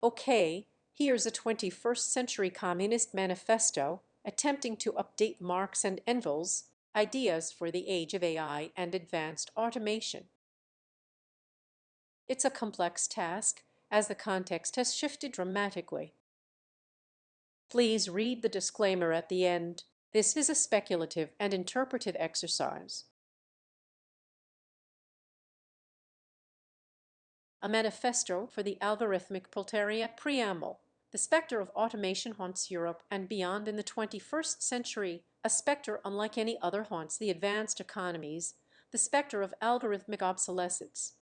Okay, here's a 21st century communist manifesto attempting to update Marx and Engels' ideas for the age of AI and advanced automation. It's a complex task, as the context has shifted dramatically. Please read the disclaimer at the end. This is a speculative and interpretive exercise. A manifesto for the algorithmic proletariat preamble. The specter of automation haunts Europe and beyond in the 21st century, a specter unlike any other haunts the advanced economies, the specter of algorithmic obsolescence.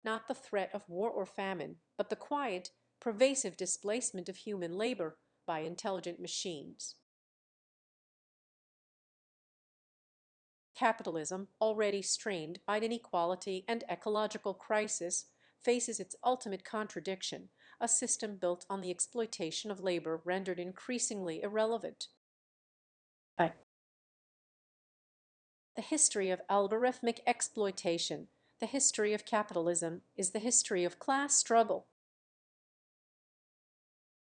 Not the threat of war or famine, but the quiet, pervasive displacement of human labor by intelligent machines. Capitalism, already strained by inequality and ecological crisis, faces its ultimate contradiction, a system built on the exploitation of labor rendered increasingly irrelevant. The history of algorithmic exploitation, the history of capitalism, is the history of class struggle.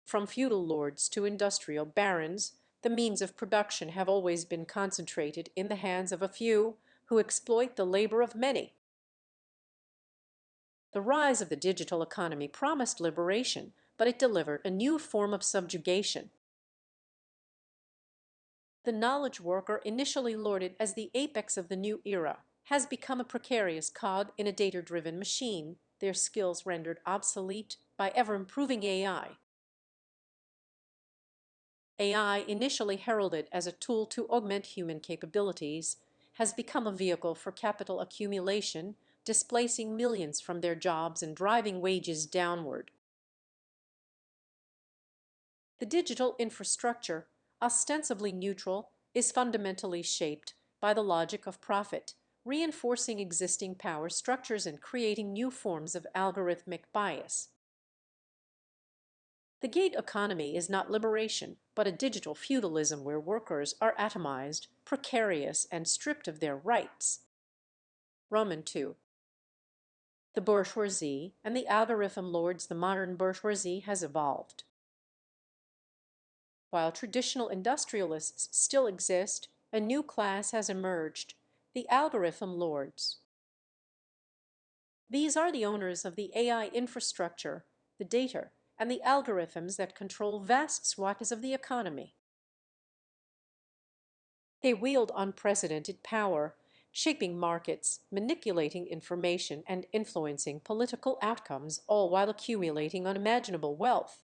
From feudal lords to industrial barons, the means of production have always been concentrated in the hands of a few who exploit the labor of many. The rise of the digital economy promised liberation, but it delivered a new form of subjugation. The knowledge worker, initially lauded as the apex of the new era, has become a precarious cog in a data-driven machine, their skills rendered obsolete by ever-improving AI. AI, initially heralded as a tool to augment human capabilities, has become a vehicle for capital accumulation, displacing millions from their jobs and driving wages downward. The digital infrastructure, ostensibly neutral, is fundamentally shaped by the logic of profit, reinforcing existing power structures and creating new forms of algorithmic bias. The gig economy is not liberation, but a digital feudalism where workers are atomized, precarious, and stripped of their rights. Roman 2. The bourgeoisie and the algorithm lords. The modern bourgeoisie has evolved. While traditional industrialists still exist, a new class has emerged, the algorithm lords. These are the owners of the AI infrastructure, the data, and the algorithms that control vast swaths of the economy. They wield unprecedented power, shaping markets, manipulating information, and influencing political outcomes, all while accumulating unimaginable wealth.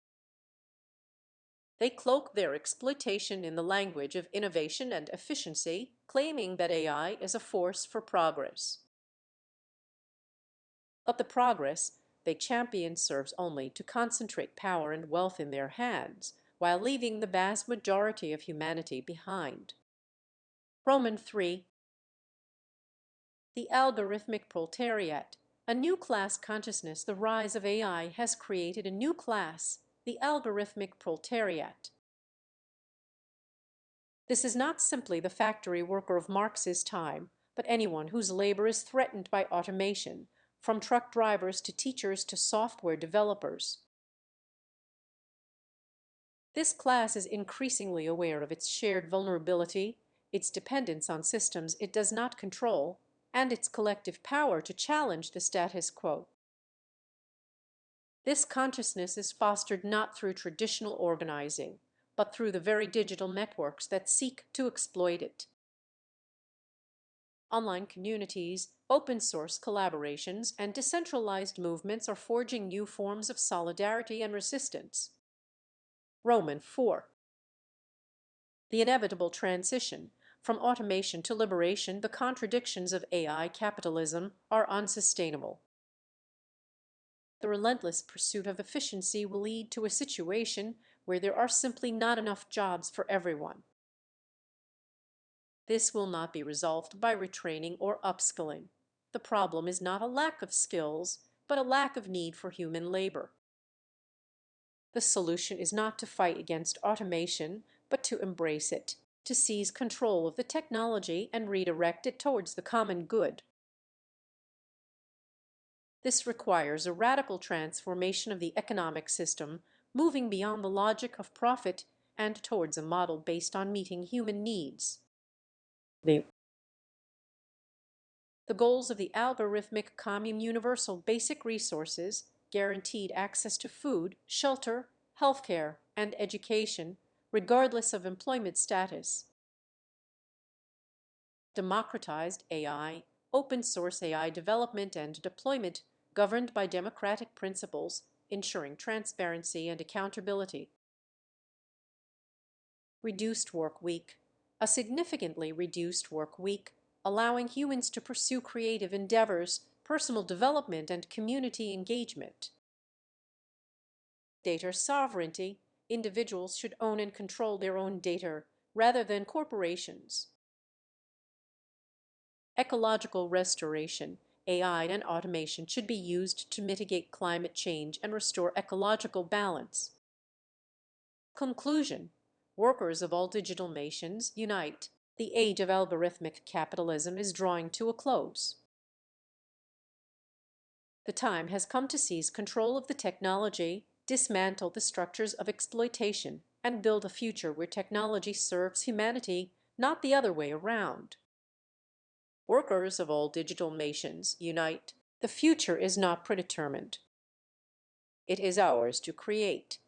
They cloak their exploitation in the language of innovation and efficiency, claiming that AI is a force for progress. But the progress they champion serves only to concentrate power and wealth in their hands, while leaving the vast majority of humanity behind. Roman 3. The algorithmic proletariat, a new class consciousness. The rise of AI has created a new class, the algorithmic proletariat. This is not simply the factory worker of Marx's time, but anyone whose labor is threatened by automation, from truck drivers to teachers to software developers. This class is increasingly aware of its shared vulnerability, its dependence on systems it does not control, and its collective power to challenge the status quo. This consciousness is fostered not through traditional organizing, but through the very digital networks that seek to exploit it. Online communities, open source collaborations, and decentralized movements are forging new forms of solidarity and resistance. Roman 4. The inevitable transition from automation to liberation. The contradictions of AI capitalism are unsustainable. The relentless pursuit of efficiency will lead to a situation where there are simply not enough jobs for everyone. This will not be resolved by retraining or upskilling. The problem is not a lack of skills, but a lack of need for human labor. The solution is not to fight against automation, but to embrace it, to seize control of the technology and redirect it towards the common good. This requires a radical transformation of the economic system, moving beyond the logic of profit and towards a model based on meeting human needs. The goals of the algorithmic commune: universal basic resources, guaranteed access to food, shelter, healthcare, and education, regardless of employment status. Democratized AI, open source AI development and deployment governed by democratic principles, ensuring transparency and accountability. Reduced work week, a significantly reduced work week, allowing humans to pursue creative endeavors, personal development, and community engagement. Data sovereignty, individuals should own and control their own data rather than corporations. Ecological restoration, AI and automation should be used to mitigate climate change and restore ecological balance. Conclusion: workers of all digital nations, unite. The age of algorithmic capitalism is drawing to a close. The time has come to seize control of the technology, dismantle the structures of exploitation, and build a future where technology serves humanity, not the other way around. Workers of all digital nations, unite. The future is not predetermined. It is ours to create.